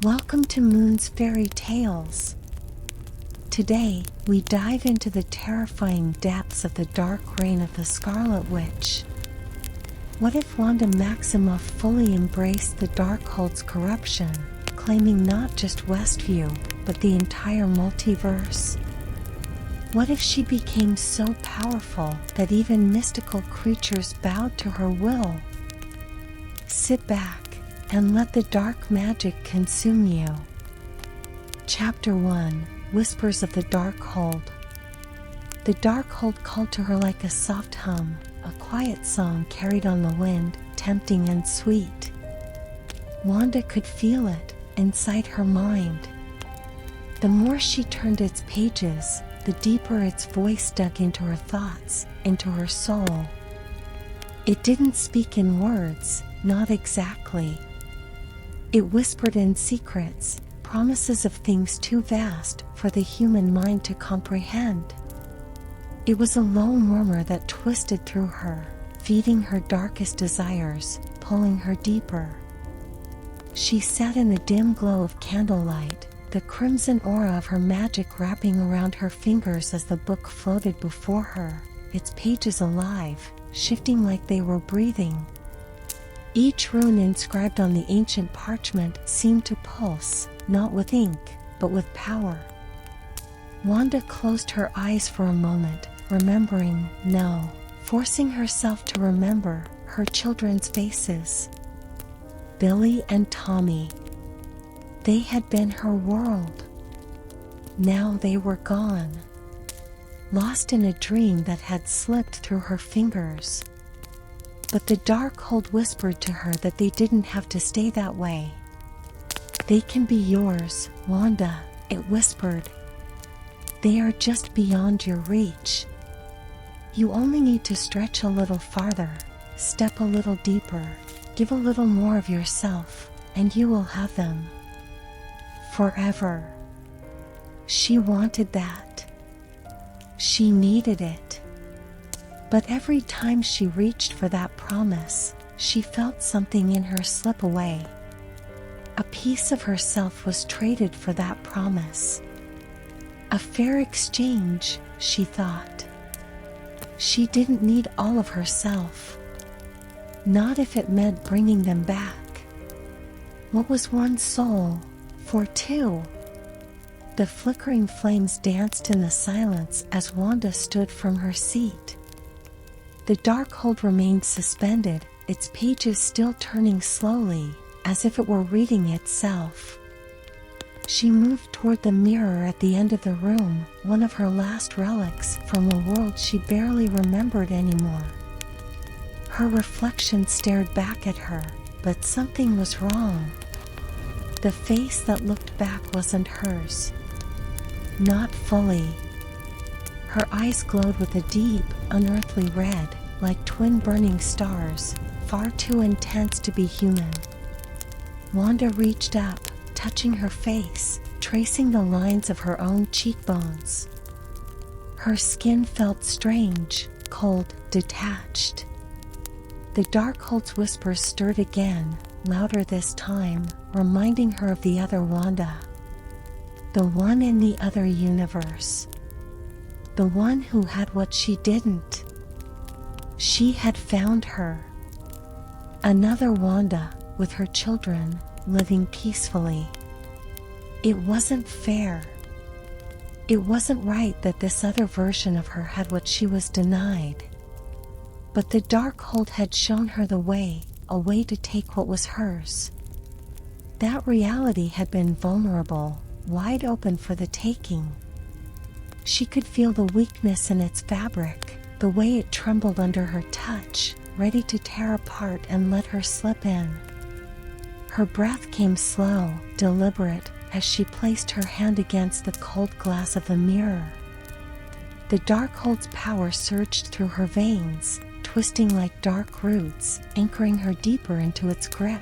Welcome to Moon's Fairy Tales. Today, we dive into the terrifying depths of the dark reign of the Scarlet Witch. What if Wanda Maximoff fully embraced the Darkhold's corruption, claiming not just Westview, but the entire multiverse? What if she became so powerful that even mystical creatures bowed to her will? Sit back and let the dark magic consume you. Chapter 1: Whispers of the Darkhold. The Darkhold called to her like a soft hum, a quiet song carried on the wind, tempting and sweet. Wanda could feel it inside her mind. The more she turned its pages, the deeper its voice dug into her thoughts, into her soul. It didn't speak in words, not exactly. It whispered in secrets, promises of things too vast for the human mind to comprehend. It was a low murmur that twisted through her, feeding her darkest desires, pulling her deeper. She sat in the dim glow of candlelight, the crimson aura of her magic wrapping around her fingers as the book floated before her, its pages alive, shifting like they were breathing. Each rune inscribed on the ancient parchment seemed to pulse, not with ink, but with power. Wanda closed her eyes for a moment, remembering, no, forcing herself to remember, her children's faces. Billy and Tommy. They had been her world. Now they were gone. Lost in a dream that had slipped through her fingers. But the Darkhold whispered to her that they didn't have to stay that way. They can be yours, Wanda, it whispered. They are just beyond your reach. You only need to stretch a little farther, step a little deeper, give a little more of yourself, and you will have them. Forever. She wanted that. She needed it. But every time she reached for that promise, she felt something in her slip away. A piece of herself was traded for that promise. A fair exchange, she thought. She didn't need all of herself. Not if it meant bringing them back. What was one soul for two? The flickering flames danced in the silence as Wanda stood from her seat. The Darkhold remained suspended, its pages still turning slowly, as if it were reading itself. She moved toward the mirror at the end of the room, one of her last relics from a world she barely remembered anymore. Her reflection stared back at her, but something was wrong. The face that looked back wasn't hers. Not fully. Her eyes glowed with a deep, unearthly red, like twin burning stars, far too intense to be human. Wanda reached up, touching her face, tracing the lines of her own cheekbones. Her skin felt strange, cold, detached. The Darkhold's whispers stirred again, louder this time, reminding her of the other Wanda. The one in the other universe. The one who had what she didn't. She had found her. Another Wanda, with her children, living peacefully. It wasn't fair. It wasn't right that this other version of her had what she was denied. But the Darkhold had shown her the way, a way to take what was hers. That reality had been vulnerable, wide open for the taking. She could feel the weakness in its fabric, the way it trembled under her touch, ready to tear apart and let her slip in. Her breath came slow, deliberate, as she placed her hand against the cold glass of the mirror. The Darkhold's power surged through her veins, twisting like dark roots, anchoring her deeper into its grip.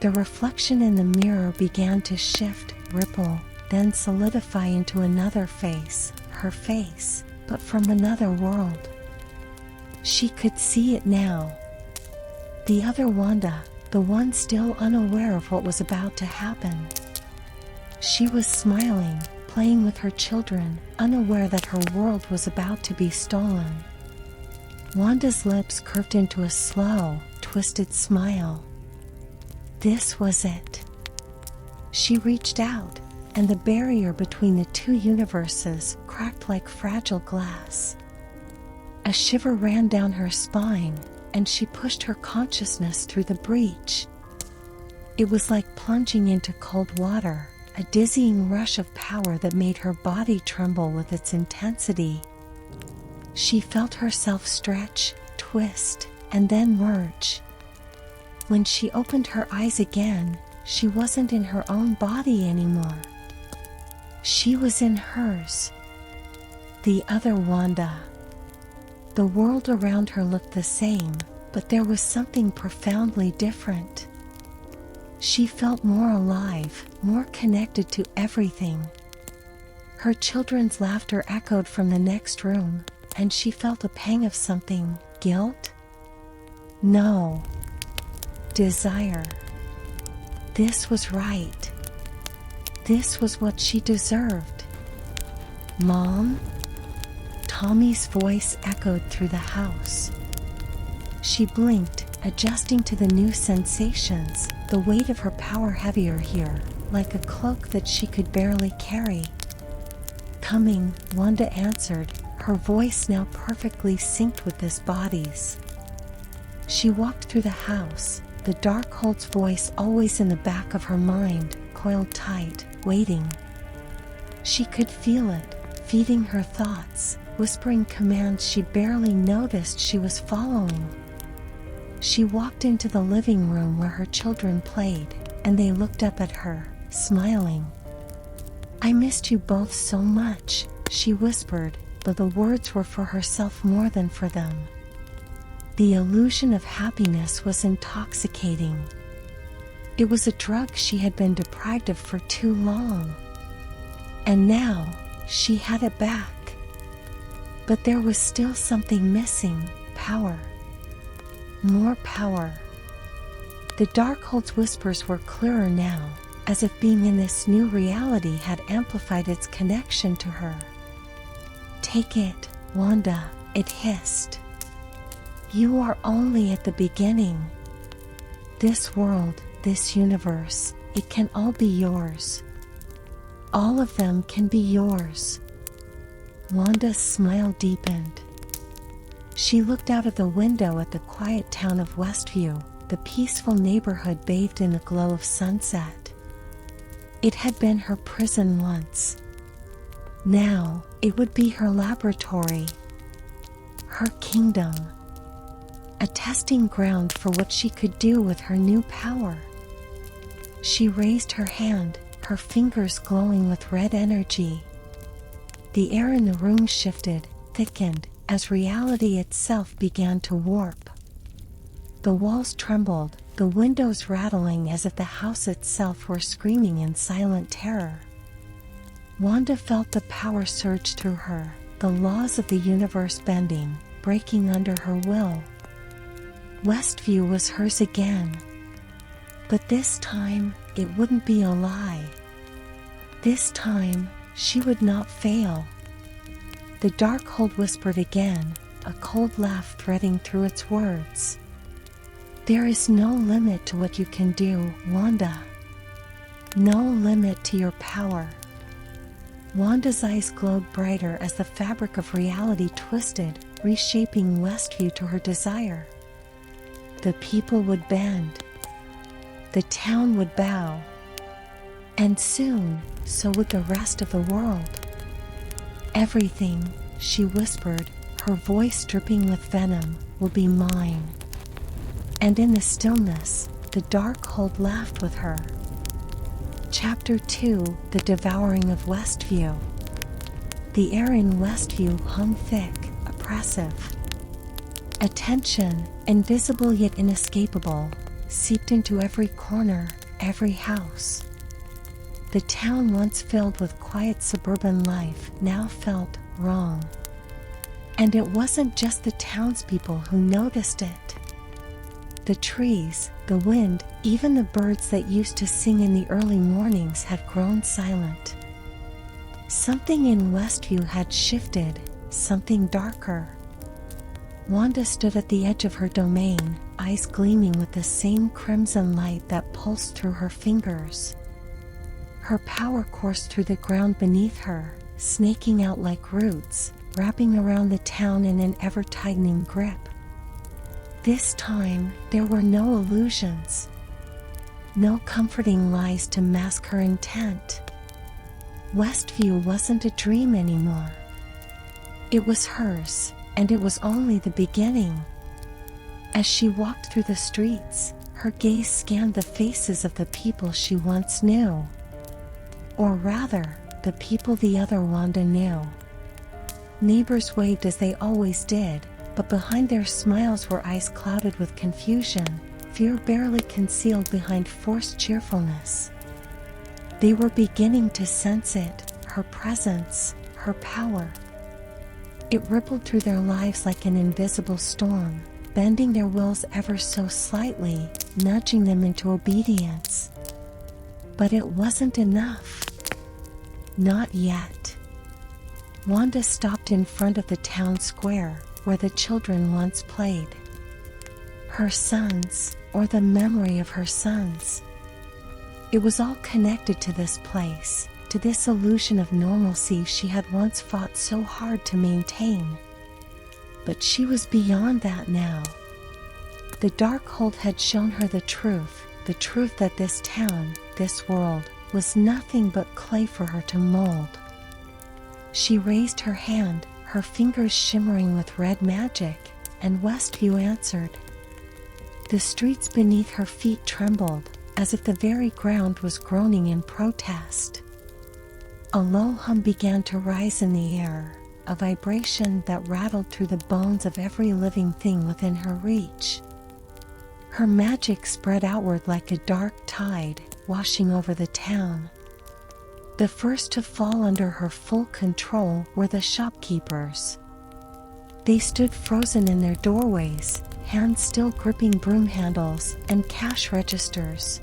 The reflection in the mirror began to shift, ripple, then solidify into another face, her face, but from another world. She could see it now. The other Wanda, the one still unaware of what was about to happen. She was smiling, playing with her children, unaware that her world was about to be stolen. Wanda's lips curved into a slow, twisted smile. This was it. She reached out, and the barrier between the two universes cracked like fragile glass. A shiver ran down her spine, and she pushed her consciousness through the breach. It was like plunging into cold water, a dizzying rush of power that made her body tremble with its intensity. She felt herself stretch, twist, and then merge. When she opened her eyes again, she wasn't in her own body anymore. She was in hers. The other Wanda. The world around her looked the same, but there was something profoundly different. She felt more alive, more connected to everything. Her children's laughter echoed from the next room, and she felt a pang of something. Guilt? No. Desire. This was right. This was what she deserved. Mom? Tommy's voice echoed through the house. She blinked, adjusting to the new sensations, the weight of her power heavier here, like a cloak that she could barely carry. Coming, Wanda answered, her voice now perfectly synced with this body's. She walked through the house, the Darkhold's voice always in the back of her mind, coiled tight, waiting. She could feel it, feeding her thoughts, whispering commands she barely noticed she was following. She walked into the living room where her children played, and they looked up at her, smiling. "I missed you both so much," she whispered, but the words were for herself more than for them. The illusion of happiness was intoxicating. It was a drug she had been deprived of for too long. And now, she had it back. But there was still something missing: power. More power. The Darkhold's whispers were clearer now, as if being in this new reality had amplified its connection to her. "Take it, Wanda," it hissed. "You are only at the beginning. This world, this universe, it can all be yours. All of them can be yours." Wanda's smile deepened. She looked out of the window at the quiet town of Westview, the peaceful neighborhood bathed in the glow of sunset. It had been her prison once. Now, it would be her laboratory. Her kingdom. A testing ground for what she could do with her new power. She raised her hand, her fingers glowing with red energy. The air in the room shifted, thickened, as reality itself began to warp. The walls trembled, the windows rattling as if the house itself were screaming in silent terror. Wanda felt the power surge through her, the laws of the universe bending, breaking under her will. Westview was hers again. But this time, it wouldn't be a lie. This time, she would not fail. The Darkhold whispered again, a cold laugh threading through its words. "There is no limit to what you can do, Wanda. No limit to your power." Wanda's eyes glowed brighter as the fabric of reality twisted, reshaping Westview to her desire. The people would bend. The town would bow. And soon, so would the rest of the world. "Everything," she whispered, her voice dripping with venom, "will be mine." And in the stillness, the Darkhold laughed with her. Chapter 2: The Devouring of Westview. The air in Westview hung thick, oppressive. A tension, invisible yet inescapable, seeped into every corner, every house. The town once filled with quiet suburban life now felt wrong. And it wasn't just the townspeople who noticed it. The trees, the wind, even the birds that used to sing in the early mornings had grown silent. Something in Westview had shifted, something darker. Wanda stood at the edge of her domain, eyes gleaming with the same crimson light that pulsed through her fingers. Her power coursed through the ground beneath her, snaking out like roots, wrapping around the town in an ever-tightening grip. This time, there were no illusions. No comforting lies to mask her intent. Westview wasn't a dream anymore. It was hers, and it was only the beginning. As she walked through the streets, her gaze scanned the faces of the people she once knew. Or rather, the people the other Wanda knew. Neighbors waved as they always did, but behind their smiles were eyes clouded with confusion, fear barely concealed behind forced cheerfulness. They were beginning to sense it, her presence, her power. It rippled through their lives like an invisible storm, bending their wills ever so slightly, nudging them into obedience. But it wasn't enough. Not yet. Wanda stopped in front of the town square, where the children once played. Her sons, or the memory of her sons. It was all connected to this place, to this illusion of normalcy she had once fought so hard to maintain. But she was beyond that now. The Darkhold had shown her the truth that this town, this world, was nothing but clay for her to mold. She raised her hand, her fingers shimmering with red magic, and Westview answered. The streets beneath her feet trembled, as if the very ground was groaning in protest. A low hum began to rise in the air, a vibration that rattled through the bones of every living thing within her reach. Her magic spread outward like a dark tide, washing over the town. The first to fall under her full control were the shopkeepers. They stood frozen in their doorways, hands still gripping broom handles and cash registers.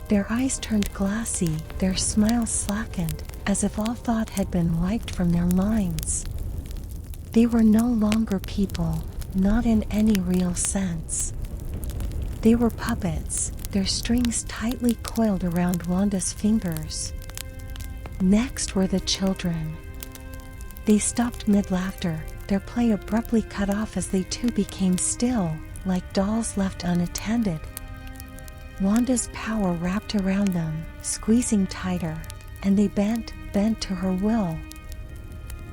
Their eyes turned glassy, their smiles slackened, as if all thought had been wiped from their minds. They were no longer people, not in any real sense. They were puppets, their strings tightly coiled around Wanda's fingers. Next were the children. They stopped mid-laughter, their play abruptly cut off as they too became still, like dolls left unattended. Wanda's power wrapped around them, squeezing tighter, and they bent to her will.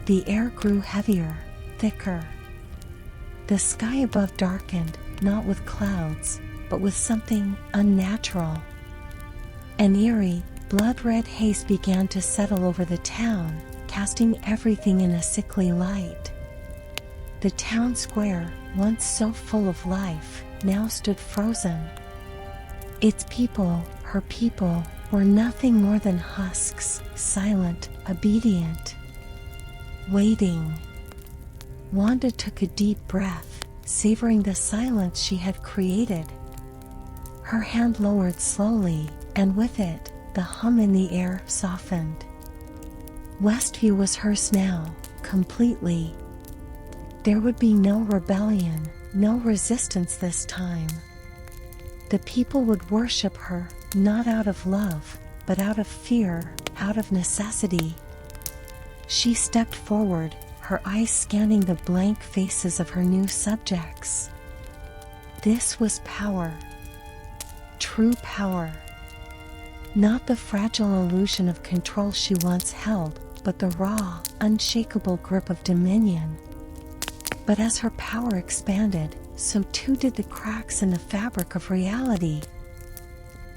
The air grew heavier, thicker. The sky above darkened, not with clouds, but with something unnatural. An eerie, blood-red haze began to settle over the town, casting everything in a sickly light. The town square, once so full of life, now stood frozen. Its people, her people, were nothing more than husks, silent, obedient. Waiting. Wanda took a deep breath, savoring the silence she had created. Her hand lowered slowly, and with it, the hum in the air softened. Westview was hers now, completely. There would be no rebellion, no resistance this time. The people would worship her, not out of love, but out of fear, out of necessity. She stepped forward, her eyes scanning the blank faces of her new subjects. This was power. True power. Not the fragile illusion of control she once held, but the raw, unshakable grip of dominion. But as her power expanded, so too did the cracks in the fabric of reality.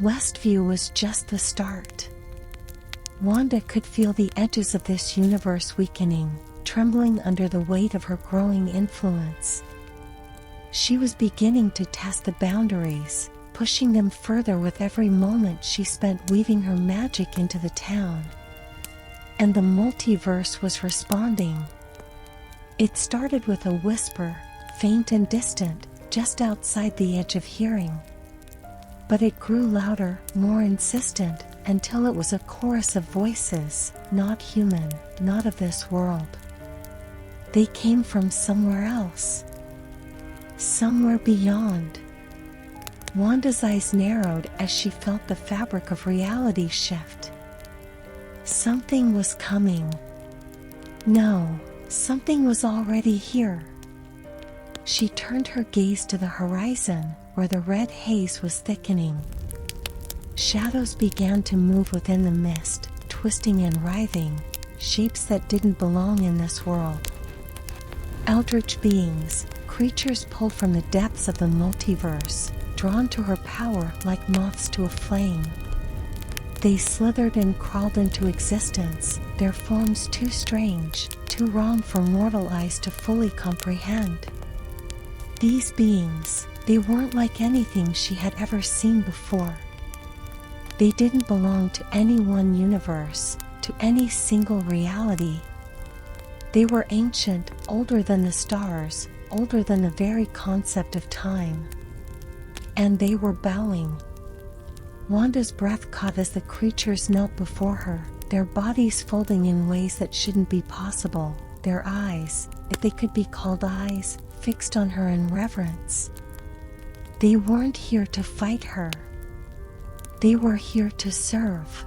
Westview was just the start. Wanda could feel the edges of this universe weakening, trembling under the weight of her growing influence. She was beginning to test the boundaries, pushing them further with every moment she spent weaving her magic into the town. And the multiverse was responding. It started with a whisper, faint and distant, just outside the edge of hearing. But it grew louder, more insistent, until it was a chorus of voices, not human, not of this world. They came from somewhere else. Somewhere beyond. Wanda's eyes narrowed as she felt the fabric of reality shift. Something was coming. No, something was already here. She turned her gaze to the horizon, where the red haze was thickening. Shadows began to move within the mist, twisting and writhing, shapes that didn't belong in this world. Eldritch beings, creatures pulled from the depths of the multiverse, drawn to her power like moths to a flame. They slithered and crawled into existence, their forms too strange, too wrong for mortal eyes to fully comprehend. These beings, they weren't like anything she had ever seen before. They didn't belong to any one universe, to any single reality. They were ancient, older than the stars, older than the very concept of time. And they were bowing. Wanda's breath caught as the creatures knelt before her, their bodies folding in ways that shouldn't be possible, their eyes, if they could be called eyes, fixed on her in reverence. They weren't here to fight her. They were here to serve.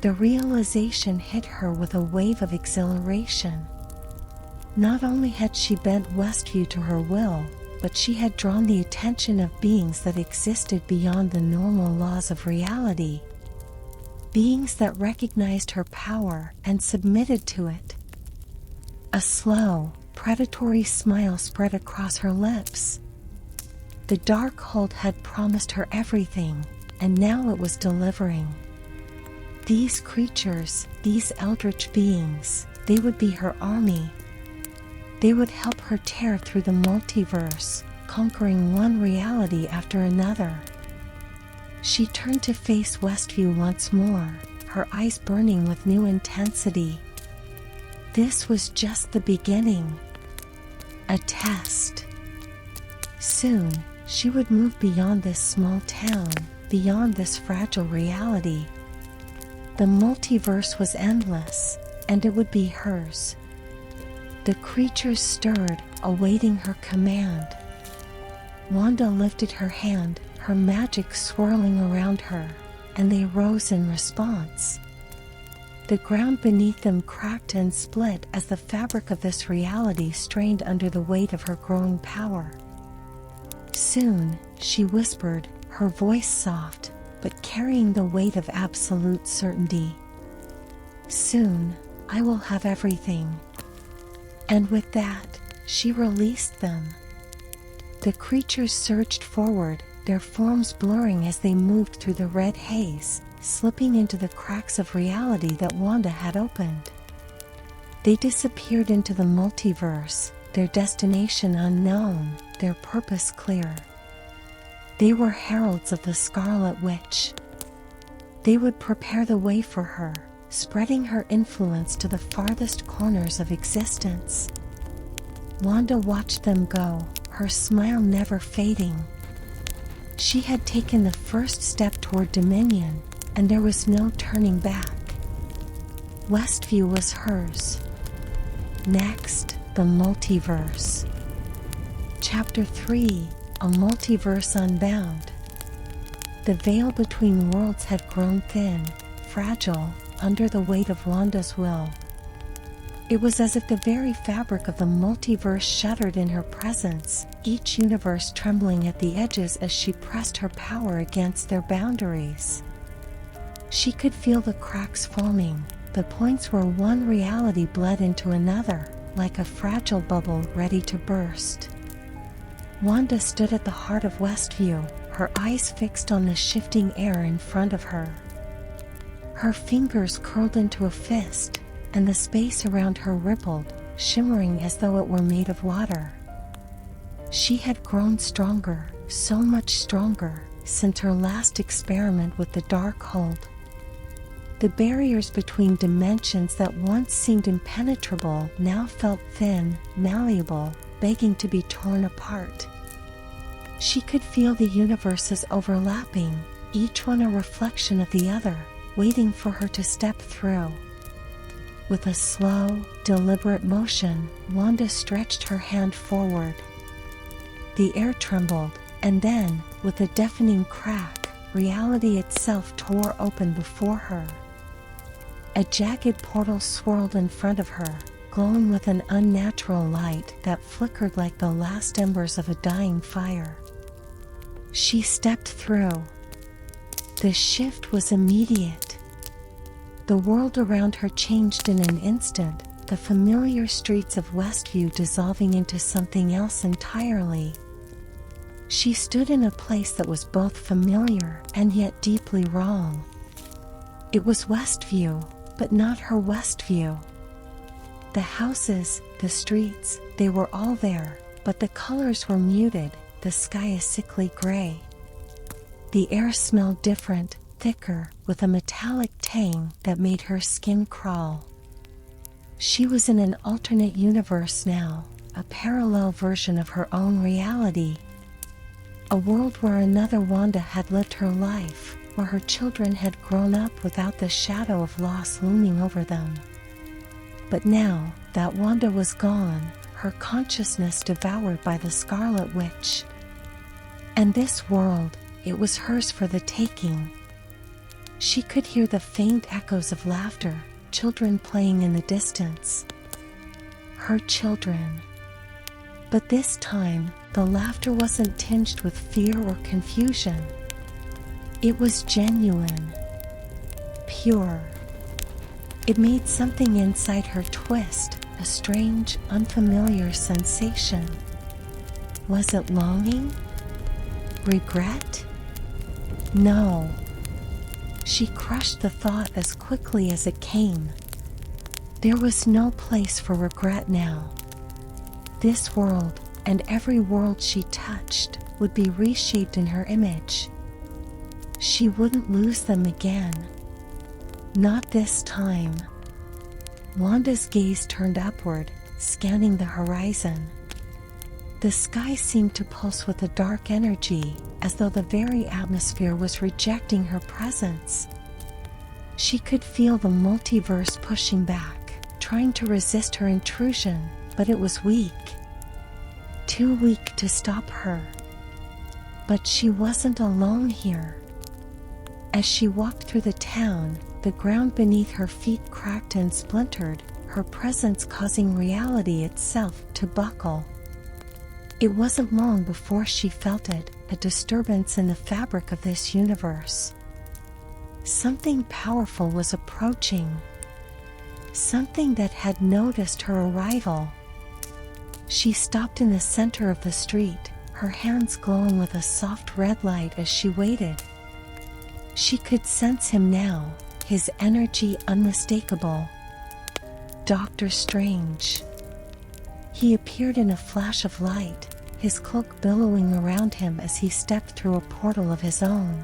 The realization hit her with a wave of exhilaration. Not only had she bent Westview to her will, but she had drawn the attention of beings that existed beyond the normal laws of reality. Beings that recognized her power and submitted to it. A slow, predatory smile spread across her lips. The Darkhold had promised her everything, and now it was delivering. These creatures, these eldritch beings, they would be her army. They would help her tear through the multiverse, conquering one reality after another. She turned to face Westview once more, her eyes burning with new intensity. This was just the beginning. A test. Soon, she would move beyond this small town, beyond this fragile reality. The multiverse was endless, and it would be hers. The creatures stirred, awaiting her command. Wanda lifted her hand, her magic swirling around her, and they rose in response. The ground beneath them cracked and split as the fabric of this reality strained under the weight of her growing power. Soon, she whispered, her voice soft, but carrying the weight of absolute certainty. Soon, I will have everything. And with that, she released them. The creatures surged forward, their forms blurring as they moved through the red haze, slipping into the cracks of reality that Wanda had opened. They disappeared into the multiverse, their destination unknown, their purpose clear. They were heralds of the Scarlet Witch. They would prepare the way for her, spreading her influence to the farthest corners of existence. Wanda watched them go, her smile never fading. She had taken the first step toward dominion, and there was no turning back. Westview was hers. Next, the multiverse. Chapter 3, A Multiverse Unbound. The veil between worlds had grown thin, fragile, under the weight of Wanda's will. It was as if the very fabric of the multiverse shuddered in her presence, each universe trembling at the edges as she pressed her power against their boundaries. She could feel the cracks forming, the points where one reality bled into another, like a fragile bubble ready to burst. Wanda stood at the heart of Westview, her eyes fixed on the shifting air in front of her. Her fingers curled into a fist, and the space around her rippled, shimmering as though it were made of water. She had grown stronger, so much stronger, since her last experiment with the Darkhold. The barriers between dimensions that once seemed impenetrable now felt thin, malleable, begging to be torn apart. She could feel the universes overlapping, each one a reflection of the other, waiting for her to step through. With a slow, deliberate motion, Wanda stretched her hand forward. The air trembled, and then, with a deafening crack, reality itself tore open before her. A jagged portal swirled in front of her, glowing with an unnatural light that flickered like the last embers of a dying fire. She stepped through. The shift was immediate. The world around her changed in an instant, the familiar streets of Westview dissolving into something else entirely. She stood in a place that was both familiar and yet deeply wrong. It was Westview, but not her Westview. The houses, the streets, they were all there, but the colors were muted, the sky a sickly gray. The air smelled different, thicker, with a metallic tang that made her skin crawl. She was in an alternate universe now, a parallel version of her own reality. A world where another Wanda had lived her life, where her children had grown up without the shadow of loss looming over them. But now, that Wanda was gone, her consciousness devoured by the Scarlet Witch. And this world, it was hers for the taking. She could hear the faint echoes of laughter, children playing in the distance. Her children. But this time, the laughter wasn't tinged with fear or confusion. It was genuine, pure. It made something inside her twist, a strange, unfamiliar sensation. Was it longing? Regret? No. She crushed the thought as quickly as it came. There was no place for regret now. This world, and every world she touched, would be reshaped in her image. She wouldn't lose them again. Not this time. Wanda's gaze turned upward, scanning the horizon. The sky seemed to pulse with a dark energy, as though the very atmosphere was rejecting her presence. She could feel the multiverse pushing back, trying to resist her intrusion, but it was weak. Too weak to stop her. But she wasn't alone here. As she walked through the town, the ground beneath her feet cracked and splintered, her presence causing reality itself to buckle. It wasn't long before she felt it, a disturbance in the fabric of this universe. Something powerful was approaching. Something that had noticed her arrival. She stopped in the center of the street, her hands glowing with a soft red light as she waited. She could sense him now, his energy unmistakable. Doctor Strange. He appeared in a flash of light, his cloak billowing around him as he stepped through a portal of his own.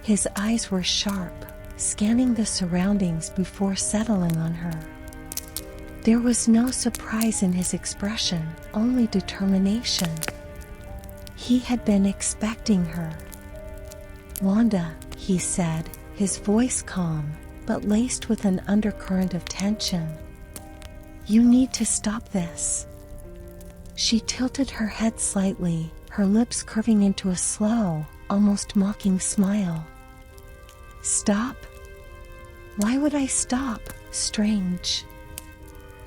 His eyes were sharp, scanning the surroundings before settling on her. There was no surprise in his expression, only determination. He had been expecting her. "Wanda," he said, his voice calm, but laced with an undercurrent of tension. "You need to stop this." She tilted her head slightly, her lips curving into a slow, almost mocking smile. "Stop? Why would I stop, Strange?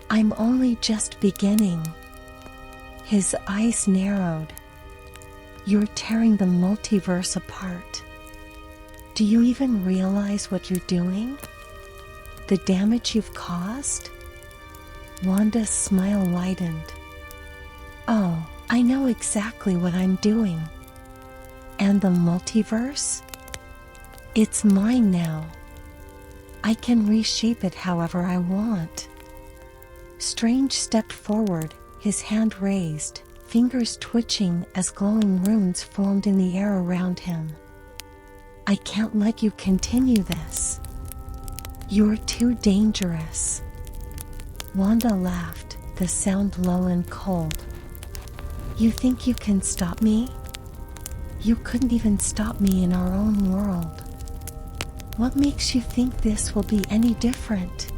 I'm only just beginning." His eyes narrowed. "You're tearing the multiverse apart. Do you even realize what you're doing? The damage you've caused?" Wanda's smile widened. "Oh, I know exactly what I'm doing. And the multiverse? It's mine now. I can reshape it however I want." Strange stepped forward, his hand raised, fingers twitching as glowing runes formed in the air around him. "I can't let you continue this. You're too dangerous." Wanda laughed, the sound low and cold. "You think you can stop me? You couldn't even stop me in our own world. What makes you think this will be any different?"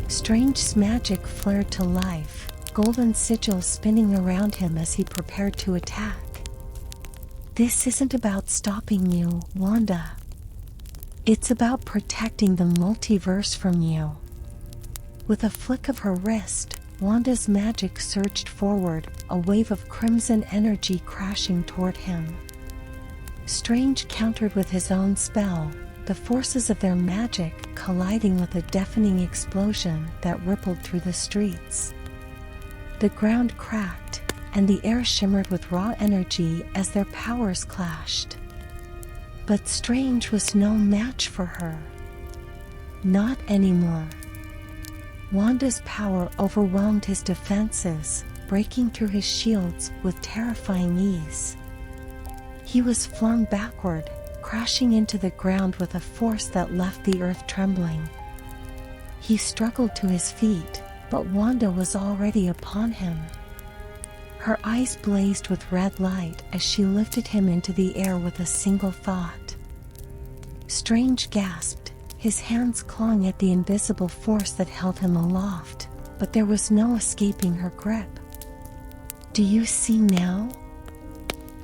Strange's magic flared to life, golden sigils spinning around him as he prepared to attack. "This isn't about stopping you, Wanda. It's about protecting the multiverse from you." With a flick of her wrist, Wanda's magic surged forward, a wave of crimson energy crashing toward him. Strange countered with his own spell, the forces of their magic colliding with a deafening explosion that rippled through the streets. The ground cracked, and the air shimmered with raw energy as their powers clashed. But Strange was no match for her. Not anymore. Wanda's power overwhelmed his defenses, breaking through his shields with terrifying ease. He was flung backward, crashing into the ground with a force that left the earth trembling. He struggled to his feet, but Wanda was already upon him. Her eyes blazed with red light as she lifted him into the air with a single thought. Strange gasped, his hands clawing at the invisible force that held him aloft, but there was no escaping her grip. "Do you see now?"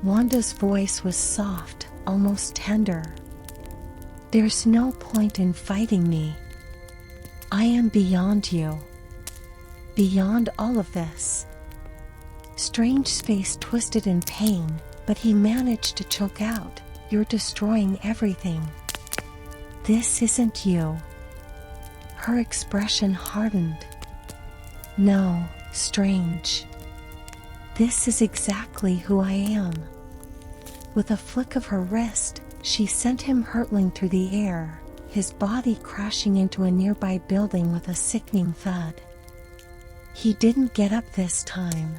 Wanda's voice was soft, almost tender. "There's no point in fighting me. I am beyond you. Beyond all of this." Strange's face twisted in pain, but he managed to choke out, "You're destroying everything. This isn't you." Her expression hardened. "No, Strange. This is exactly who I am." With a flick of her wrist, she sent him hurtling through the air, his body crashing into a nearby building with a sickening thud. He didn't get up this time.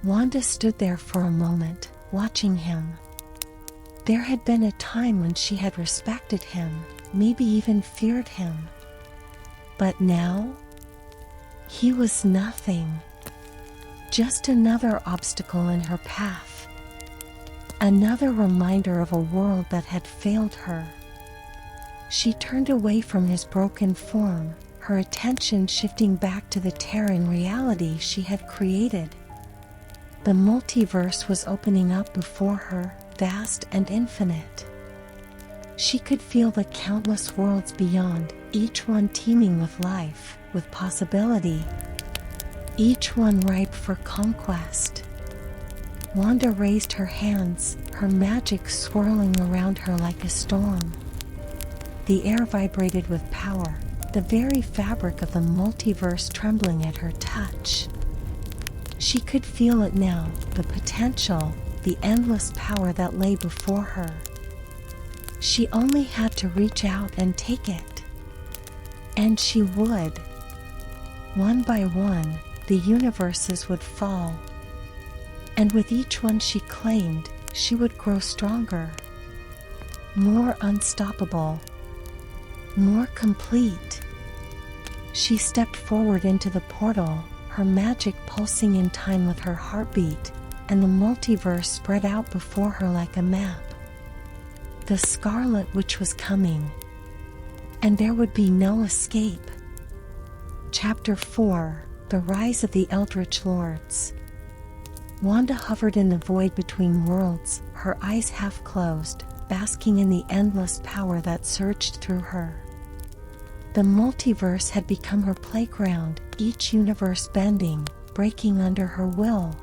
Wanda stood there for a moment, watching him. There had been a time when she had respected him, maybe even feared him. But now? He was nothing. Just another obstacle in her path. Another reminder of a world that had failed her. She turned away from his broken form, her attention shifting back to the terran reality she had created. The multiverse was opening up before her, vast and infinite. She could feel the countless worlds beyond, each one teeming with life, with possibility. Each one ripe for conquest. Wanda raised her hands, her magic swirling around her like a storm. The air vibrated with power, the very fabric of the multiverse trembling at her touch. She could feel it now, the potential, the endless power that lay before her. She only had to reach out and take it. And she would. One by one, the universes would fall. And with each one she claimed, she would grow stronger. More unstoppable. More complete. She stepped forward into the portal, her magic pulsing in time with her heartbeat, and the multiverse spread out before her like a map. The Scarlet Witch was coming, and there would be no escape. Chapter 4: The Rise of the Eldritch Lords. Wanda hovered in the void between worlds, her eyes half closed, basking in the endless power that surged through her. The multiverse had become her playground, each universe bending, breaking under her will.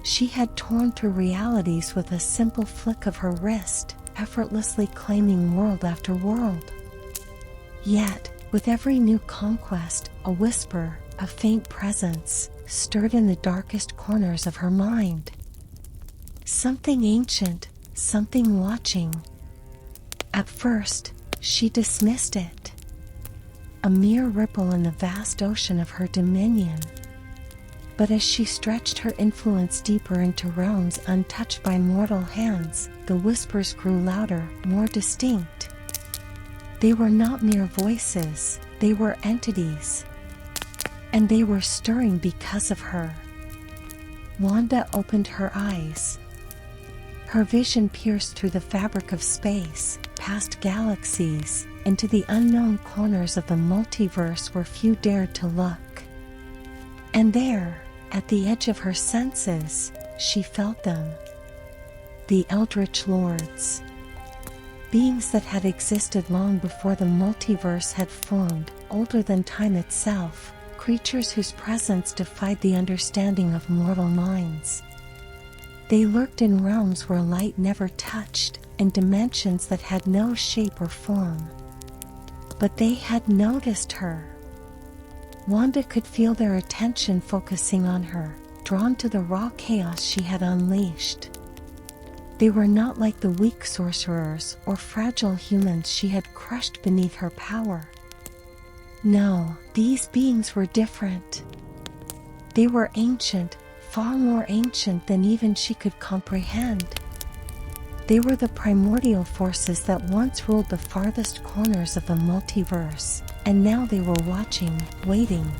She had torn through realities with a simple flick of her wrist, effortlessly claiming world after world. Yet, with every new conquest, a whisper, a faint presence, stirred in the darkest corners of her mind. Something ancient, something watching. At first, she dismissed it. A mere ripple in the vast ocean of her dominion. But as she stretched her influence deeper into realms untouched by mortal hands, the whispers grew louder, more distinct. They were not mere voices, they were entities. And they were stirring because of her. Wanda opened her eyes. Her vision pierced through the fabric of space, past galaxies, into the unknown corners of the multiverse where few dared to look. And there, at the edge of her senses, she felt them. The eldritch lords. Beings that had existed long before the multiverse had formed, older than time itself, creatures whose presence defied the understanding of mortal minds. They lurked in realms where light never touched, in dimensions that had no shape or form. But they had noticed her. Wanda could feel their attention focusing on her, drawn to the raw chaos she had unleashed. They were not like the weak sorcerers or fragile humans she had crushed beneath her power. No, these beings were different. They were ancient, far more ancient than even she could comprehend. They were the primordial forces that once ruled the farthest corners of the multiverse, and now they were watching, waiting.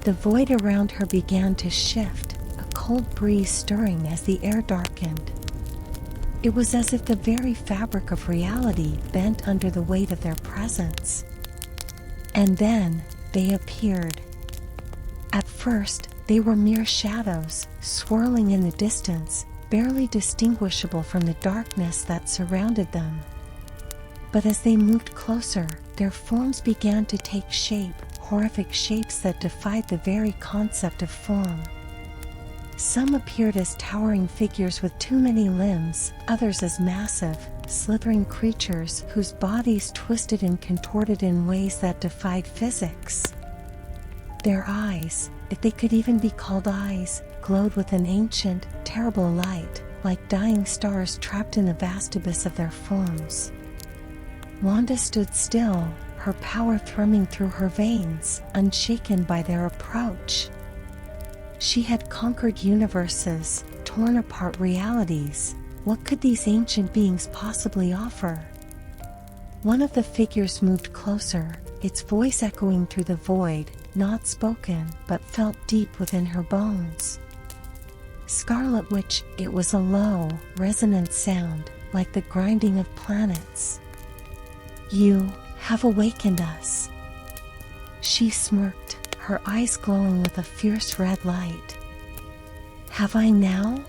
The void around her began to shift, a cold breeze stirring as the air darkened. It was as if the very fabric of reality bent under the weight of their presence. And then, they appeared. At first, they were mere shadows, swirling in the distance, barely distinguishable from the darkness that surrounded them. But as they moved closer, their forms began to take shape, horrific shapes that defied the very concept of form. Some appeared as towering figures with too many limbs, others as massive, slithering creatures whose bodies twisted and contorted in ways that defied physics. Their eyes, if they could even be called eyes, glowed with an ancient, terrible light, like dying stars trapped in the vast abyss of their forms. Wanda stood still, her power thrumming through her veins, unshaken by their approach. She had conquered universes, torn apart realities. What could these ancient beings possibly offer? One of the figures moved closer, its voice echoing through the void, not spoken, but felt deep within her bones. Scarlet Witch, it was a low, resonant sound, like the grinding of planets. You have awakened us. She smirked, her eyes glowing with a fierce red light. Have I now?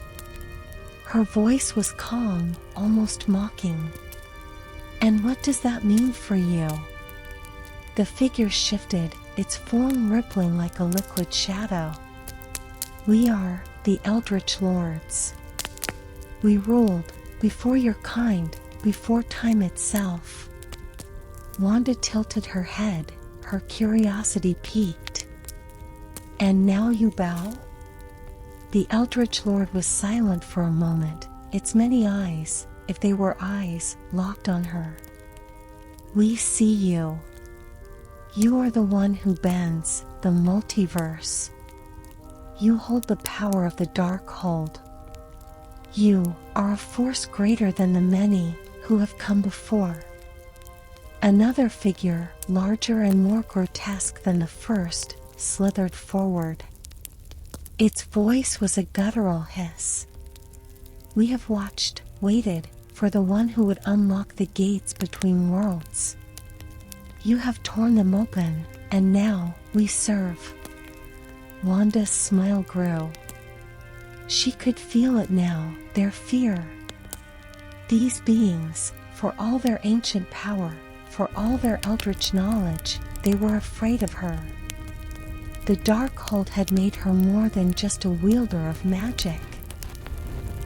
Her voice was calm, almost mocking. And what does that mean for you? The figure shifted, its form rippling like a liquid shadow. We are the Eldritch Lords. We ruled, before your kind, before time itself. Wanda tilted her head, her curiosity piqued. And now you bow? The Eldritch Lord was silent for a moment, its many eyes, if they were eyes, locked on her. We see you. You are the one who bends the multiverse. You hold the power of the Darkhold. You are a force greater than the many who have come before. Another figure, larger and more grotesque than the first, slithered forward. Its voice was a guttural hiss. We have watched, waited, for the one who would unlock the gates between worlds. You have torn them open, and now we serve. Wanda's smile grew. She could feel it now, their fear. These beings, for all their ancient power, for all their eldritch knowledge, they were afraid of her. The Darkhold had made her more than just a wielder of magic.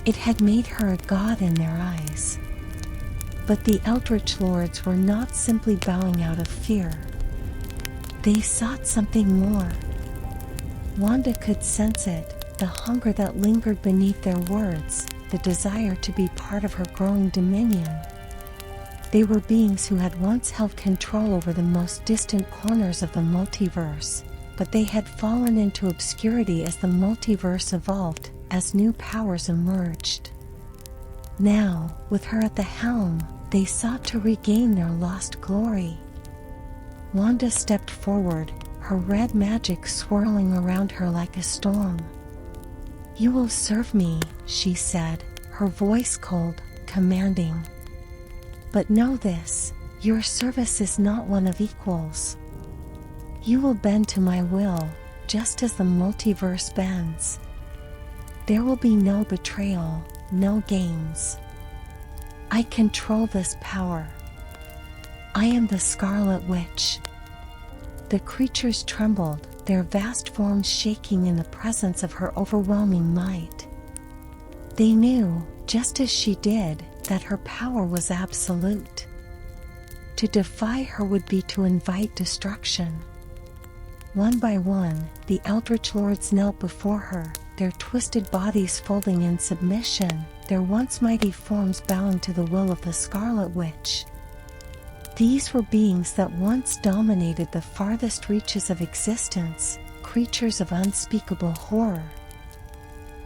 It had made her a god in their eyes. But the Eldritch Lords were not simply bowing out of fear. They sought something more. Wanda could sense it, the hunger that lingered beneath their words, the desire to be part of her growing dominion. They were beings who had once held control over the most distant corners of the multiverse, but they had fallen into obscurity as the multiverse evolved, as new powers emerged. Now, with her at the helm, they sought to regain their lost glory. Wanda stepped forward, her red magic swirling around her like a storm. You will serve me, she said, her voice cold, commanding. But know this, your service is not one of equals. You will bend to my will, just as the multiverse bends. There will be no betrayal, no games. I control this power. I am the Scarlet Witch. The creatures trembled, their vast forms shaking in the presence of her overwhelming might. They knew, just as she did, that her power was absolute. To defy her would be to invite destruction. One by one, the eldritch lords knelt before her, their twisted bodies folding in submission, their once mighty forms bowing to the will of the Scarlet Witch. These were beings that once dominated the farthest reaches of existence, creatures of unspeakable horror.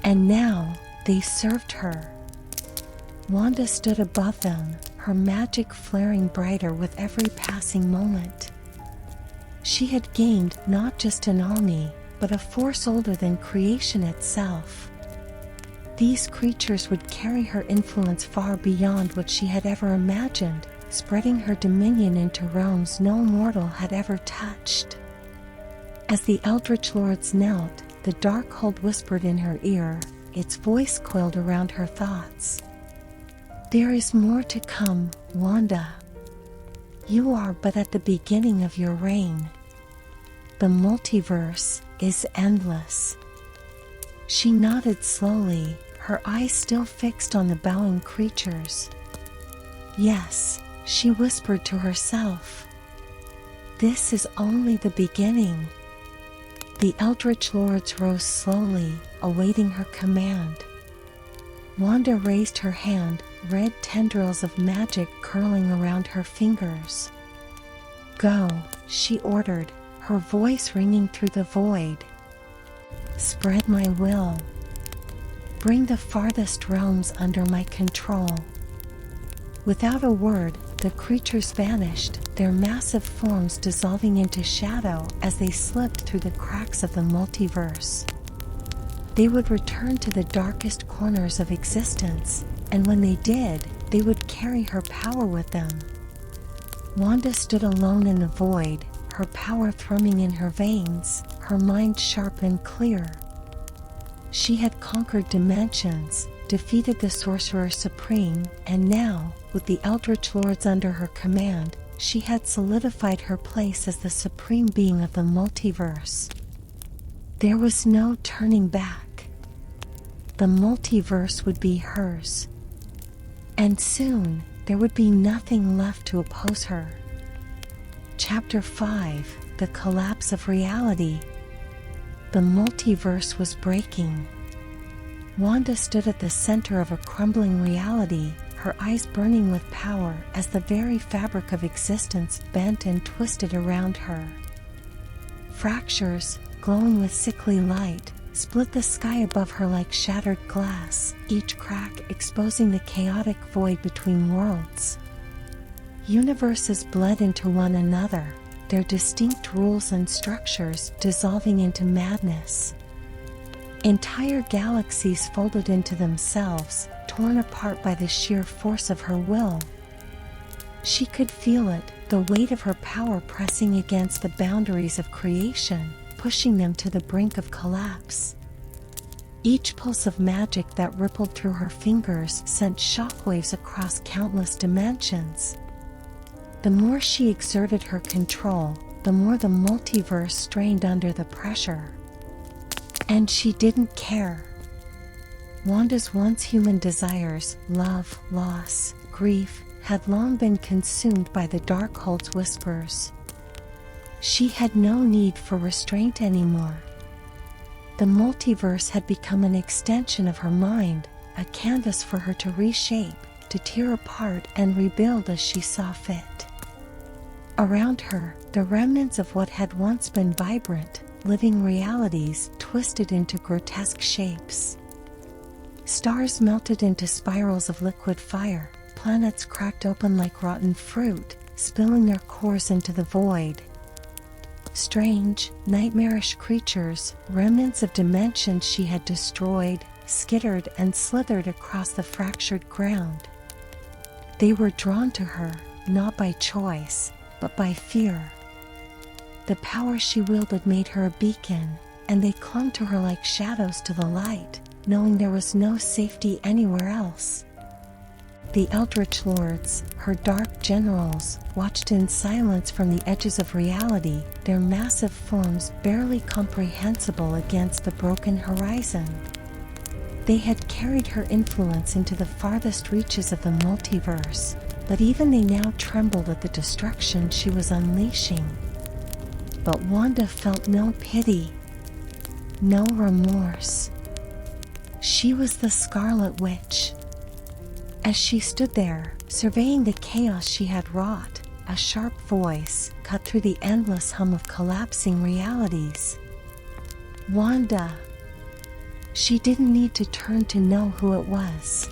And now, they served her. Wanda stood above them, her magic flaring brighter with every passing moment. She had gained not just an army, but a force older than creation itself. These creatures would carry her influence far beyond what she had ever imagined, spreading her dominion into realms no mortal had ever touched. As the eldritch lords knelt, the Darkhold whispered in her ear, its voice coiled around her thoughts. There is more to come, Wanda. You are but at the beginning of your reign. The multiverse is endless. She nodded slowly, her eyes still fixed on the bowing creatures. Yes, she whispered to herself. This is only the beginning. The eldritch lords rose slowly, awaiting her command. Wanda raised her hand, red tendrils of magic curling around her fingers. Go, she ordered, her voice ringing through the void. Spread my will. Bring the farthest realms under my control. Without a word, the creatures vanished, their massive forms dissolving into shadow as they slipped through the cracks of the multiverse. They would return to the darkest corners of existence, and when they did, they would carry her power with them. Wanda stood alone in the void, her power thrumming in her veins, her mind sharp and clear. She had conquered dimensions, defeated the Sorcerer Supreme, and now, with the Eldritch Lords under her command, she had solidified her place as the supreme being of the multiverse. There was no turning back. The multiverse would be hers. And soon, there would be nothing left to oppose her. Chapter 5: The Collapse of Reality. The multiverse was breaking. Wanda stood at the center of a crumbling reality, her eyes burning with power as the very fabric of existence bent and twisted around her. Fractures, glowing with sickly light, split the sky above her like shattered glass, each crack exposing the chaotic void between worlds. Universes bled into one another, their distinct rules and structures dissolving into madness. Entire galaxies folded into themselves, torn apart by the sheer force of her will. She could feel it, the weight of her power pressing against the boundaries of creation, pushing them to the brink of collapse. Each pulse of magic that rippled through her fingers sent shockwaves across countless dimensions. The more she exerted her control, the more the multiverse strained under the pressure. And she didn't care. Wanda's once human desires, love, loss, grief, had long been consumed by the Darkhold's whispers. She had no need for restraint anymore. The multiverse had become an extension of her mind, a canvas for her to reshape, to tear apart and rebuild as she saw fit. Around her, the remnants of what had once been vibrant, living realities twisted into grotesque shapes. Stars melted into spirals of liquid fire, planets cracked open like rotten fruit, spilling their cores into the void. Strange, nightmarish creatures, remnants of dimensions she had destroyed, skittered and slithered across the fractured ground. They were drawn to her, not by choice, but by fear. The power she wielded made her a beacon, and they clung to her like shadows to the light, knowing there was no safety anywhere else. The eldritch lords, her dark generals, watched in silence from the edges of reality, their massive forms barely comprehensible against the broken horizon. They had carried her influence into the farthest reaches of the multiverse, but even they now trembled at the destruction she was unleashing. But Wanda felt no pity, no remorse. She was the Scarlet Witch. As she stood there, surveying the chaos she had wrought, a sharp voice cut through the endless hum of collapsing realities. Wanda. She didn't need to turn to know who it was.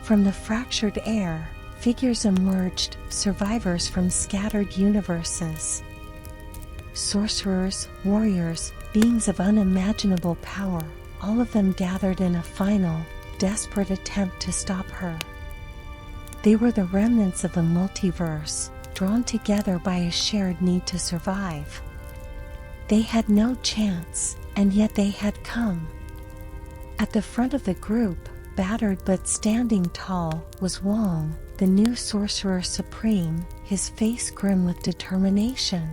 From the fractured air, figures emerged, survivors from scattered universes. Sorcerers, warriors, beings of unimaginable power, all of them gathered in a final, desperate attempt to stop her. They were the remnants of the multiverse, drawn together by a shared need to survive. They had no chance, and yet they had come. At the front of the group, battered but standing tall, was Wong, the new sorcerer supreme, his face grim with determination.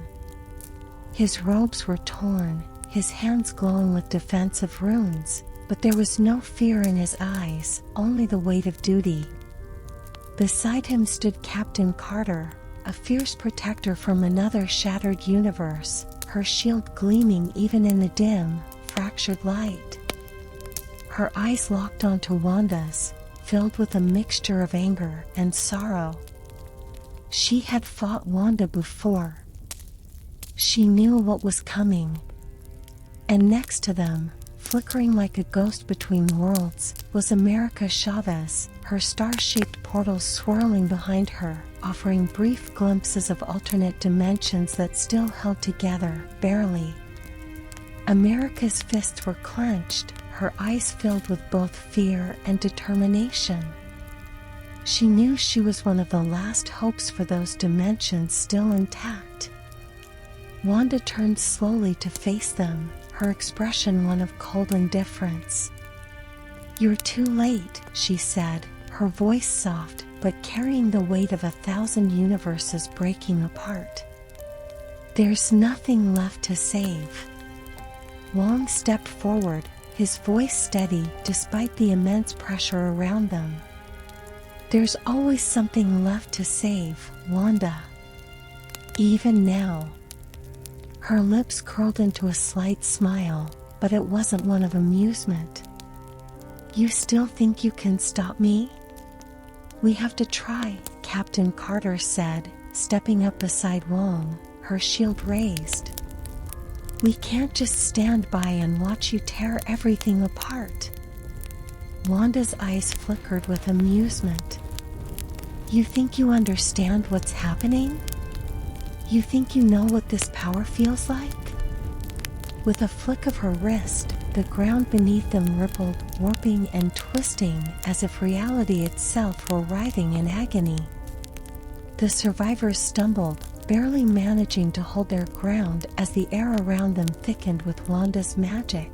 His robes were torn, his hands glowing with defensive runes, but there was no fear in his eyes, only the weight of duty. Beside him stood Captain Carter, a fierce protector from another shattered universe, her shield gleaming even in the dim, fractured light. Her eyes locked onto Wanda's, filled with a mixture of anger and sorrow. She had fought Wanda before. She knew what was coming. And next to them, flickering like a ghost between worlds, was America Chavez, her star-shaped portals swirling behind her, offering brief glimpses of alternate dimensions that still held together, barely. America's fists were clenched, her eyes filled with both fear and determination. She knew she was one of the last hopes for those dimensions still intact. Wanda turned slowly to face them, her expression one of cold indifference. "You're too late," she said, her voice soft, but carrying the weight of 1,000 universes breaking apart. "There's nothing left to save." Wong stepped forward, his voice steady despite the immense pressure around them. "There's always something left to save, Wanda. Even now." Her lips curled into a slight smile, but it wasn't one of amusement. "You still think you can stop me?" "We have to try," Captain Carter said, stepping up beside Wong, her shield raised. "We can't just stand by and watch you tear everything apart." Wanda's eyes flickered with amusement. "You think you understand what's happening? You think you know what this power feels like?" With a flick of her wrist, the ground beneath them rippled, warping and twisting as if reality itself were writhing in agony. The survivors stumbled, barely managing to hold their ground as the air around them thickened with Wanda's magic.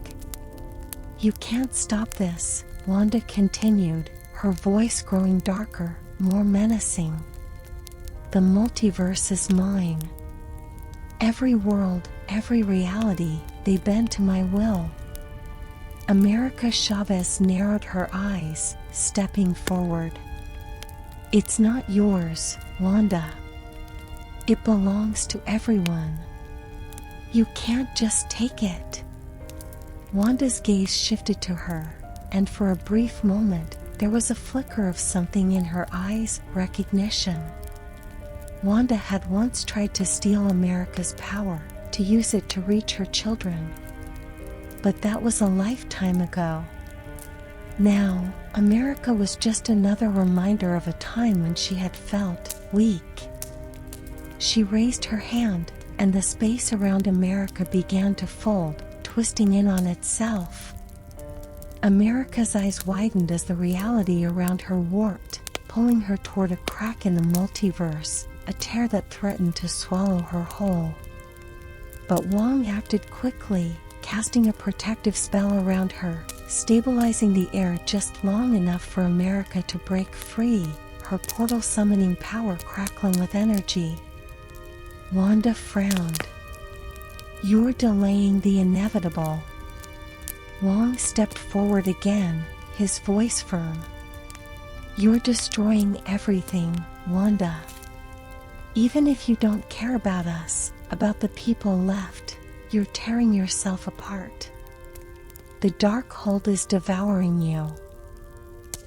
"You can't stop this," Wanda continued, her voice growing darker, more menacing. "The multiverse is mine. Every world, every reality, they bend to my will." America Chavez narrowed her eyes, stepping forward. "It's not yours, Wanda. It belongs to everyone. You can't just take it." Wanda's gaze shifted to her, and for a brief moment, there was a flicker of something in her eyes, recognition. Wanda had once tried to steal America's power, to use it to reach her children. But that was a lifetime ago. Now, America was just another reminder of a time when she had felt weak. She raised her hand, and the space around America began to fold, twisting in on itself. America's eyes widened as the reality around her warped, pulling her toward a crack in the multiverse, a tear that threatened to swallow her whole. But Wong acted quickly, casting a protective spell around her, stabilizing the air just long enough for America to break free, her portal summoning power crackling with energy. Wanda frowned. "You're delaying the inevitable." Wong stepped forward again, his voice firm. "You're destroying everything, Wanda. Even if you don't care about us, about the people left, you're tearing yourself apart. The Darkhold is devouring you."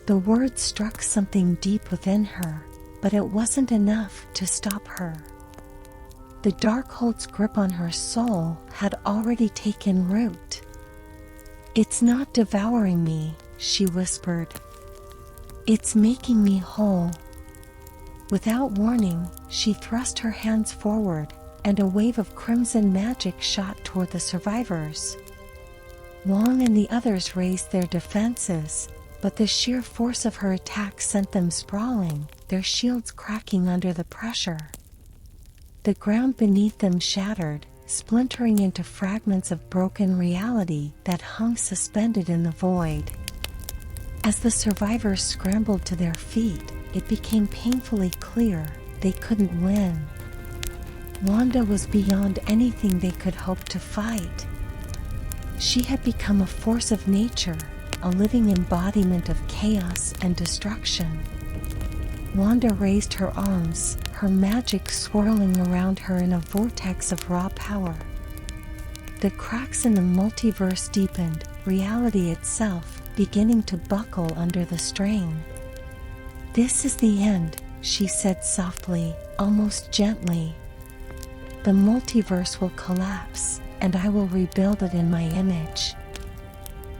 The words struck something deep within her, but it wasn't enough to stop her. The Darkhold's grip on her soul had already taken root. "It's not devouring me," she whispered. "It's making me whole." Without warning, she thrust her hands forward, and a wave of crimson magic shot toward the survivors. Wong and the others raised their defenses, but the sheer force of her attack sent them sprawling, their shields cracking under the pressure. The ground beneath them shattered, splintering into fragments of broken reality that hung suspended in the void. As the survivors scrambled to their feet, it became painfully clear they couldn't win. Wanda was beyond anything they could hope to fight. She had become a force of nature, a living embodiment of chaos and destruction. Wanda raised her arms, her magic swirling around her in a vortex of raw power. The cracks in the multiverse deepened, reality itself beginning to buckle under the strain. "This is the end," she said softly, almost gently. "The multiverse will collapse, and I will rebuild it in my image."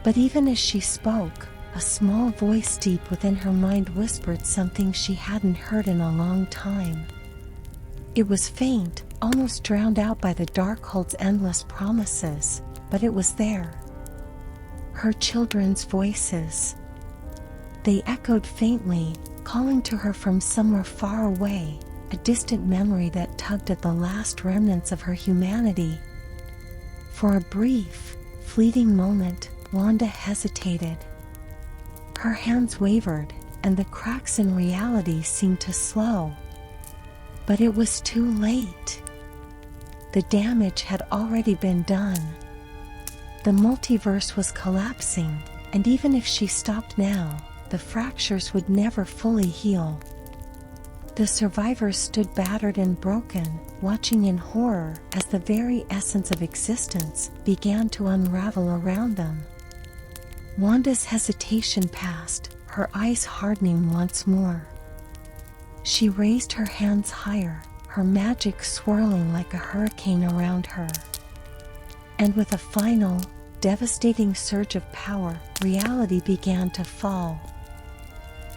But even as she spoke, a small voice deep within her mind whispered something she hadn't heard in a long time. It was faint, almost drowned out by the Darkhold's endless promises, but it was there. Her children's voices. They echoed faintly, calling to her from somewhere far away, a distant memory that tugged at the last remnants of her humanity. For a brief, fleeting moment, Wanda hesitated. Her hands wavered, and the cracks in reality seemed to slow. But it was too late. The damage had already been done. The multiverse was collapsing, and even if she stopped now, the fractures would never fully heal. The survivors stood battered and broken, watching in horror as the very essence of existence began to unravel around them. Wanda's hesitation passed, her eyes hardening once more. She raised her hands higher, her magic swirling like a hurricane around her. And with a final, devastating surge of power, reality began to fall.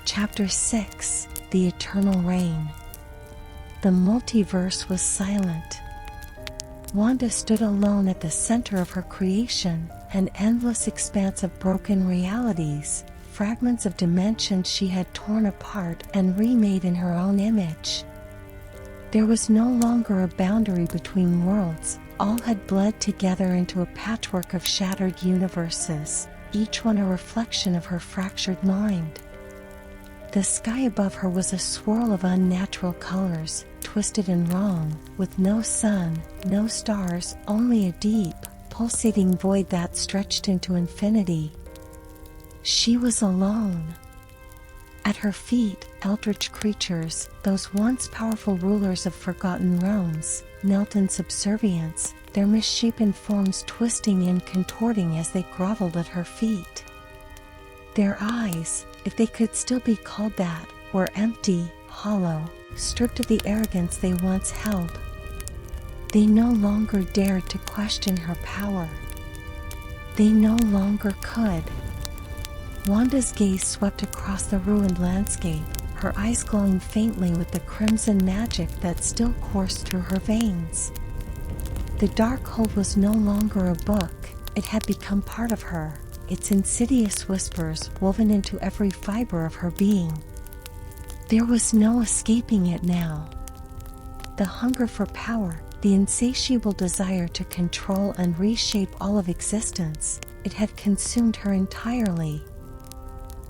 Chapter 6: The Eternal Reign. The multiverse was silent. Wanda stood alone at the center of her creation, an endless expanse of broken realities, fragments of dimensions she had torn apart and remade in her own image. There was no longer a boundary between worlds, all had bled together into a patchwork of shattered universes, each one a reflection of her fractured mind. The sky above her was a swirl of unnatural colors, twisted and wrong, with no sun, no stars, only a deep, pulsating void that stretched into infinity. She was alone. At her feet, eldritch creatures, those once powerful rulers of forgotten realms, knelt in subservience, their misshapen forms twisting and contorting as they groveled at her feet. Their eyes, if they could still be called that, were empty, hollow, stripped of the arrogance they once held. They no longer dared to question her power. They no longer could. Wanda's gaze swept across the ruined landscape, her eyes glowing faintly with the crimson magic that still coursed through her veins. The Darkhold was no longer a book, it had become part of her, its insidious whispers woven into every fiber of her being. There was no escaping it now. The hunger for power, the insatiable desire to control and reshape all of existence, it had consumed her entirely.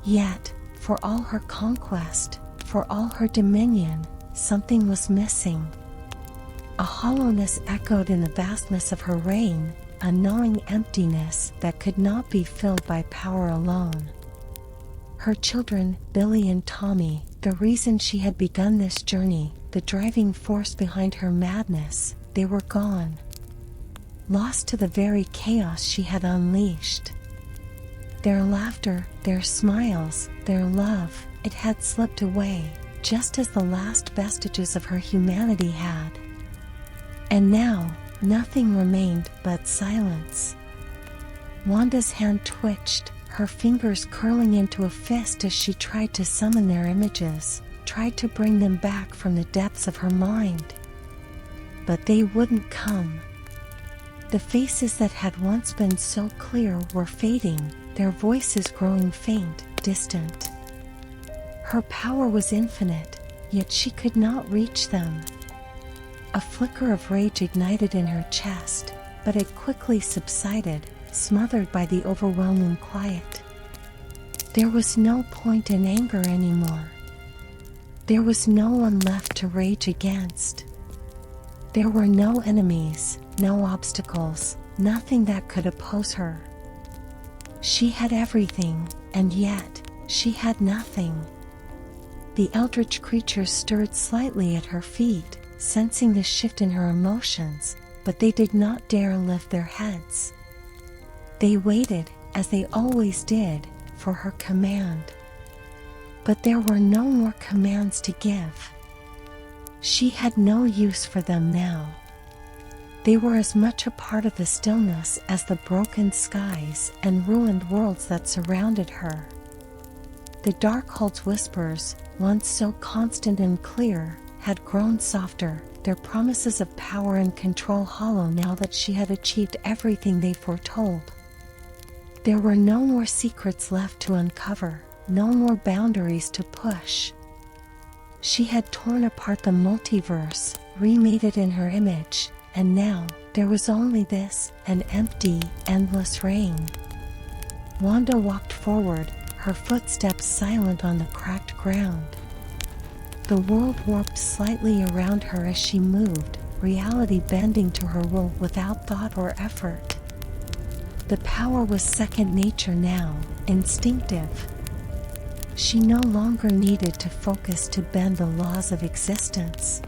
Yet, for all her conquest, for all her dominion, something was missing. A hollowness echoed in the vastness of her reign, a gnawing emptiness that could not be filled by power alone. Her children, Billy and Tommy, the reason she had begun this journey, the driving force behind her madness, they were gone. Lost to the very chaos she had unleashed. Their laughter, their smiles, their love, it had slipped away, just as the last vestiges of her humanity had. And now, nothing remained but silence. Wanda's hand twitched, her fingers curling into a fist as she tried to summon their images, tried to bring them back from the depths of her mind. But they wouldn't come. The faces that had once been so clear were fading, their voices growing faint, distant. Her power was infinite, yet she could not reach them. A flicker of rage ignited in her chest, but it quickly subsided, smothered by the overwhelming quiet. There was no point in anger anymore. There was no one left to rage against. There were no enemies, no obstacles, nothing that could oppose her. She had everything, and yet, she had nothing. The eldritch creatures stirred slightly at her feet, sensing the shift in her emotions, but they did not dare lift their heads. They waited, as they always did, for her command. But there were no more commands to give. She had no use for them now. They were as much a part of the stillness as the broken skies and ruined worlds that surrounded her. The Darkhold's whispers, once so constant and clear, had grown softer, their promises of power and control hollow now that she had achieved everything they foretold. There were no more secrets left to uncover, no more boundaries to push. She had torn apart the multiverse, remade it in her image, and now, there was only this, an empty, endless reign. Wanda walked forward, her footsteps silent on the cracked ground. The world warped slightly around her as she moved, reality bending to her will without thought or effort. The power was second nature now, instinctive. She no longer needed to focus to bend the laws of existence.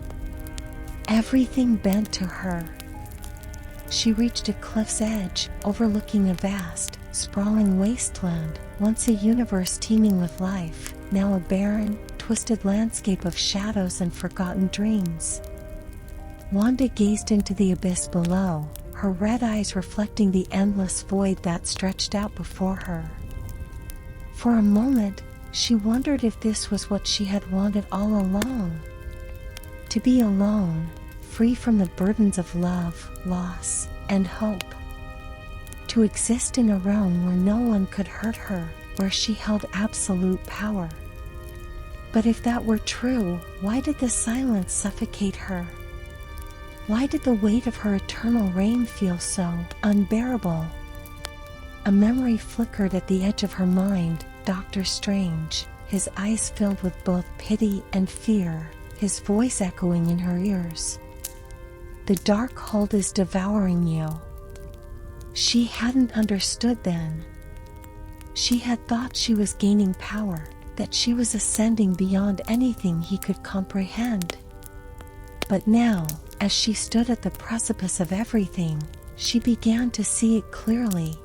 Everything bent to her. She reached a cliff's edge, overlooking a vast, sprawling wasteland, once a universe teeming with life, now a barren, twisted landscape of shadows and forgotten dreams. Wanda gazed into the abyss below, her red eyes reflecting the endless void that stretched out before her. For a moment, she wondered if this was what she had wanted all along. To be alone, free from the burdens of love, loss, and hope. To exist in a realm where no one could hurt her, where she held absolute power. But if that were true, why did the silence suffocate her? Why did the weight of her eternal reign feel so unbearable? A memory flickered at the edge of her mind, Doctor Strange, his eyes filled with both pity and fear, his voice echoing in her ears. The Darkhold is devouring you. She hadn't understood then. She had thought she was gaining power, that she was ascending beyond anything he could comprehend. But now, as she stood at the precipice of everything, she began to see it clearly.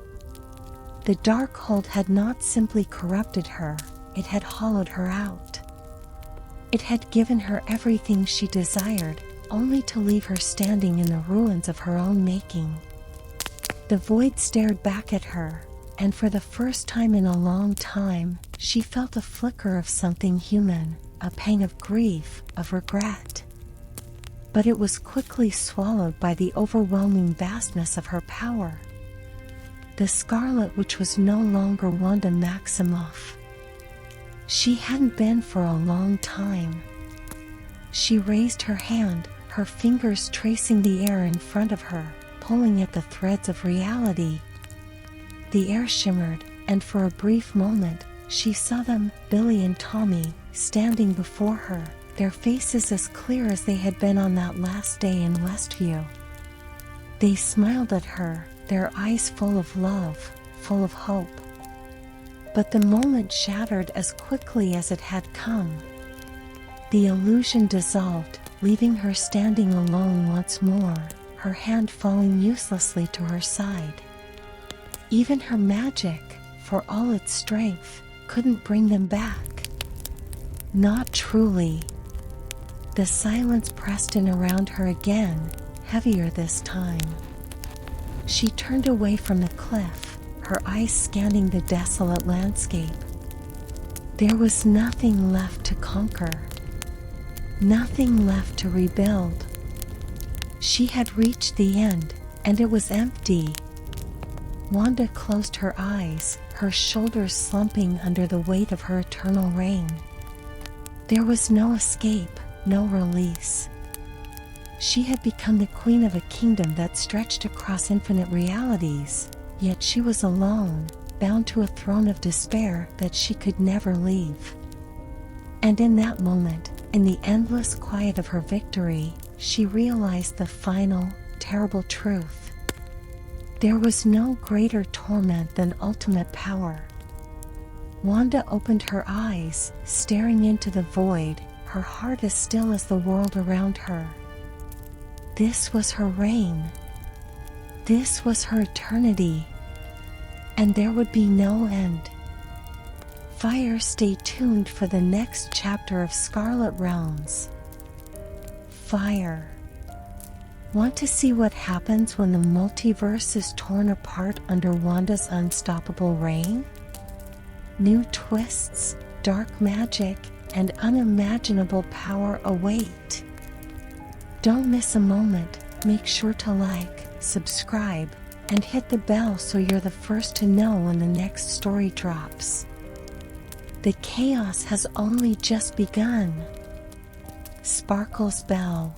The Darkhold had not simply corrupted her, it had hollowed her out. It had given her everything she desired, only to leave her standing in the ruins of her own making. The void stared back at her, and for the first time in a long time, she felt a flicker of something human, a pang of grief, of regret. But it was quickly swallowed by the overwhelming vastness of her power. The Scarlet Witch was no longer Wanda Maximoff. She hadn't been for a long time. She raised her hand, her fingers tracing the air in front of her, pulling at the threads of reality. The air shimmered, and for a brief moment, she saw them, Billy and Tommy, standing before her, their faces as clear as they had been on that last day in Westview. They smiled at her, their eyes full of love, full of hope. But the moment shattered as quickly as it had come. The illusion dissolved, leaving her standing alone once more, her hand falling uselessly to her side. Even her magic, for all its strength, couldn't bring them back. Not truly. The silence pressed in around her again, heavier this time. She turned away from the cliff, her eyes scanning the desolate landscape. There was nothing left to conquer. Nothing left to rebuild. She had reached the end, and it was empty. Wanda closed her eyes, her shoulders slumping under the weight of her eternal reign. There was no escape, no release. She had become the queen of a kingdom that stretched across infinite realities, yet she was alone, bound to a throne of despair that she could never leave. And in that moment, in the endless quiet of her victory, she realized the final, terrible truth. There was no greater torment than ultimate power. Wanda opened her eyes, staring into the void, her heart as still as the world around her. This was her reign. This was her eternity. And there would be no end. Fire, stay tuned for the next chapter of Scarlet Realms. Fire. Want to see what happens when the multiverse is torn apart under Wanda's unstoppable reign? New twists, dark magic, and unimaginable power await. Don't miss a moment. Make sure to like, subscribe, and hit the bell so you're the first to know when the next story drops. The chaos has only just begun. Sparkle's bell.